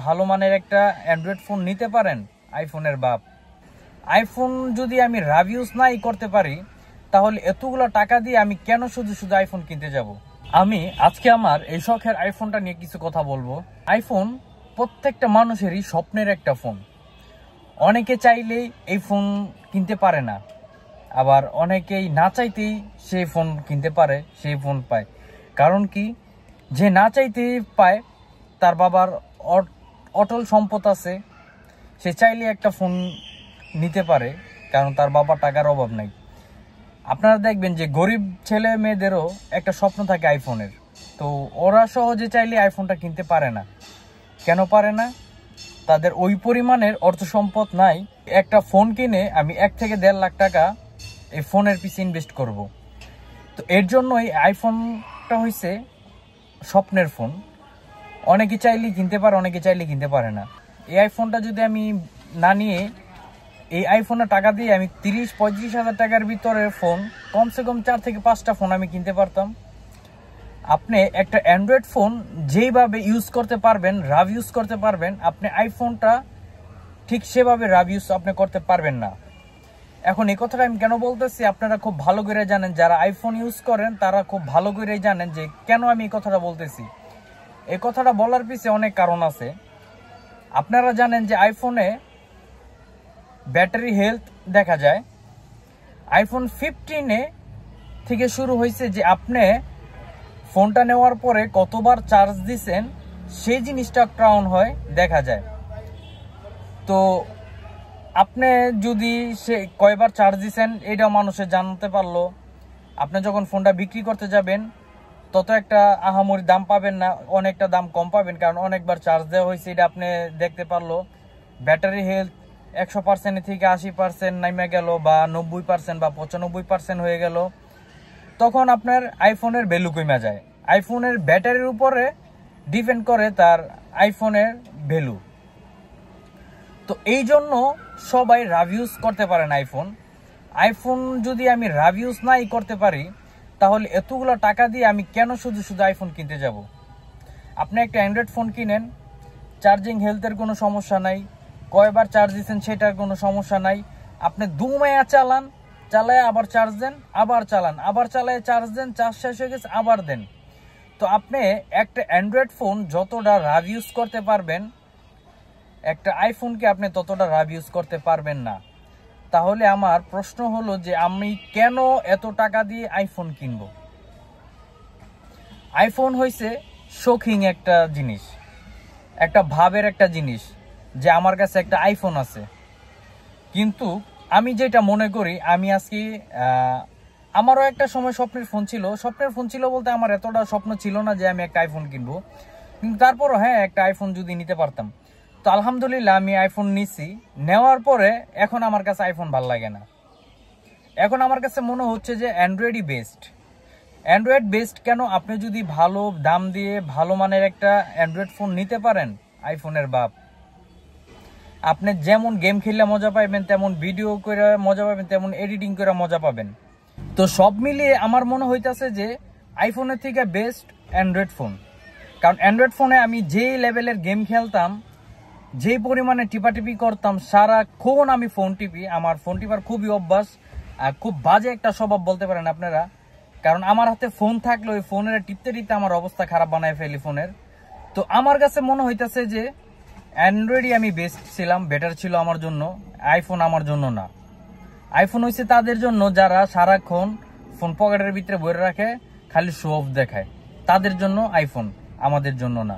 ভালো মানের একটা অ্যান্ড্রয়েড ফোন নিতে পারেন, আইফোনের বাপ। আইফোন যদি আমি রিভিউজ নাই করতে পারি, তাহলে এতগুলো টাকা দিয়ে আমি কেন শুধু শুধু আইফোন কিনতে যাব? আমি আজকে আমার এই শখের আইফোনটা নিয়ে কিছু কথা বলবো। আইফোন প্রত্যেকটা মানুষেরই স্বপ্নের একটা ফোন। অনেকে চাইলেই এই ফোন কিনতে পারে না, আবার অনেকেই না চাইতেই সেই ফোন কিনতে পারে, সেই ফোন পায়। কারণ কি, যে না চাইতেই পায় তার বাবার অটল সম্পদ আছে, সে চাইলে একটা ফোন নিতে পারে, কারণ তার বাবার টাকার অভাব নাই। আপনারা দেখবেন যে গরিব ছেলে মেয়েদেরও একটা স্বপ্ন থাকে আইফোনের, তো ওরা সহজে চাইলে আইফোনটা কিনতে পারে না। কেন পারে না? তাদের ওই পরিমাণের অর্থ সম্পদ নাই। একটা ফোন কিনে আমি 1 থেকে 1.5 লাখ টাকা এই ফোনের পিছে ইনভেস্ট করব। তো এর জন্যই আইফোনটা হয়েছে স্বপ্নের ফোন। অনেকে চাইলেই কিনতে পারে, অনেকে চাইলে কিনতে পারে না। এই আইফোনটা যদি আমি না নিয়ে এই আইফোনের টাকা দিয়ে আমি 30-35 হাজার টাকার ভিতরে ফোন, কমসে কম 4 থেকে 5টা ফোন আমি কিনতে পারতাম। আপনি একটা অ্যান্ড্রয়েড ফোন যেইভাবে ইউজ করতে পারবেন, রাভ ইউজ করতে পারবেন, আপনি আইফোনটা ঠিক সেভাবে রাভ ইউজ আপনি করতে পারবেন না। এখন এই কথাটা আমি কেন বলতেছি, আপনারা খুব ভালো করে জানেন, যারা আইফোন ইউজ করেন তারা খুব ভালো করেই জানেন যে কেন আমি এই কথাটা বলতেছি। এই কথাটা বলার পিছে অনেক কারণ আছে। আপনারা জানেন যে আইফোনে ব্যাটারি হেলথ দেখা যায় আইফোন 15 থেকে শুরু হয়েছে, যে আপনি ফোনটা নেওয়ার পরে কতবার চার্জ দিছেন সেই জিনিসটা কাউন্ট হয়, দেখা যায়। তো আপনি যদি সে কয়বার চার্জ দিছেন এটা মানুষে জানতে পারলো। আপনি যখন ফোনটা বিক্রি করতে যাবেন তত একটা আহামরি দাম পাবেন না, অনেকটা দাম কম পাবেন, কারণ অনেকবার চার্জ দেওয়া হয়েছে এটা আপনি দেখতে পারলো। ব্যাটারি হেলথ 100% থেকে 80% নামে গেল, বা 90% বা 95% হয়ে গেল, তখন আপনার আইফোনের ভ্যালু কমে যায়। আইফোনের ব্যাটারির উপরে ডিপেন্ড করে তার আইফোনের ভ্যালু। তো এই জন্য সবাই রিভিউজ করতে পারেন আইফোন। আইফোন যদি আমি রিভিউজ নাই করতে পারি, তাহলে এতগুলো টাকা দিয়ে আমি কেন শুধু শুধু আইফোন কিনতে যাব? আপনি একটা অ্যান্ড্রয়েড ফোন কিনেন, চার্জিং হেলথের কোনো সমস্যা নাই, কয়বার চার্জ দিচ্ছেন সেটার কোনো সমস্যা নাই। আপনি 2 মায়া চালান, চালায় আবার চার্জ দেন, আবার চালান, আবার চালায় চার্জ দেন, চার্জ শেষ হয়ে গেছে আবার দেন। তো আপনি একটা অ্যান্ড্রয়েড ফোন যতটা রাভ ইউজ করতে পারবেন, একটা আইফোনকে আপনি ততটা রাভ ইউজ করতে পারবেন না। তাহলে আমার প্রশ্ন হলো যে আমি কেন এত টাকা দিয়ে আইফোন কিনব? আইফোন হইছে শৌখিন একটা জিনিস, একটা ভাবের একটা জিনিস, যে আমার কাছে একটা আইফোন আছে। কিন্তু আমি যেটা মনে করি, আমি আজকে আমারও একটা সময় স্বপ্নের ফোন ছিল বলতে আমার এতটা স্বপ্ন ছিল না যে আমি একটা আইফোন কিনবো, কিন্তু তারপরও হ্যাঁ, একটা আইফোন যদি নিতে পারতাম। তো আলহামদুলিল্লাহ আমি আইফোন নিছি। নেওয়ার পরে এখন আমার কাছে আইফোন ভালো লাগে না। এখন আমার কাছে মনে হচ্ছে যে অ্যান্ড্রয়েডই বেস্ট। অ্যান্ড্রয়েড বেস্ট কেন? আপনি যদি ভালো দাম দিয়ে ভালো মানের একটা অ্যান্ড্রয়েড ফোন নিতে পারেন, আইফোনের বাপ। আপনি যেমন গেম খেললে মজা পাবেন, তেমন ভিডিও করে মজা পাবেন, তেমন এডিটিং করে মজা পাবেন। তো সব মিলিয়ে আমার মনে হইতাছে যে আইফোনের থেকে বেস্ট অ্যান্ড্রয়েড ফোন। কারণ অ্যান্ড্রয়েড ফোনে আমি যেই লেভেলের গেম খেলতাম, যেই পরিমাণে টিপাটিপি করতাম, সারাক্ষণ আমি ফোন টিপি। আমার ফোন টিপার খুবই অভ্যাস, আর খুব বাজে একটা স্বভাব বলতে পারেন আপনারা। কারণ আমার হাতে ফোন থাকলে ওই ফোনের টিপতে টিপতে আমার অবস্থা খারাপ বানায় ফেলি ফোনের। তো আমার কাছে মনে হইতাছে যে অ্যান্ড্রয়েডই আমি বেস্ট ছিলাম, বেটার ছিল আমার জন্য। আইফোন আমার জন্য না। আইফোন হয়েছে তাদের জন্য যারা সারাক্ষণ ফোন পকেটের ভিতরে ভরে রাখে, খালি শো অফ দেখায়, তাদের জন্য আইফোন, আমাদের জন্য না।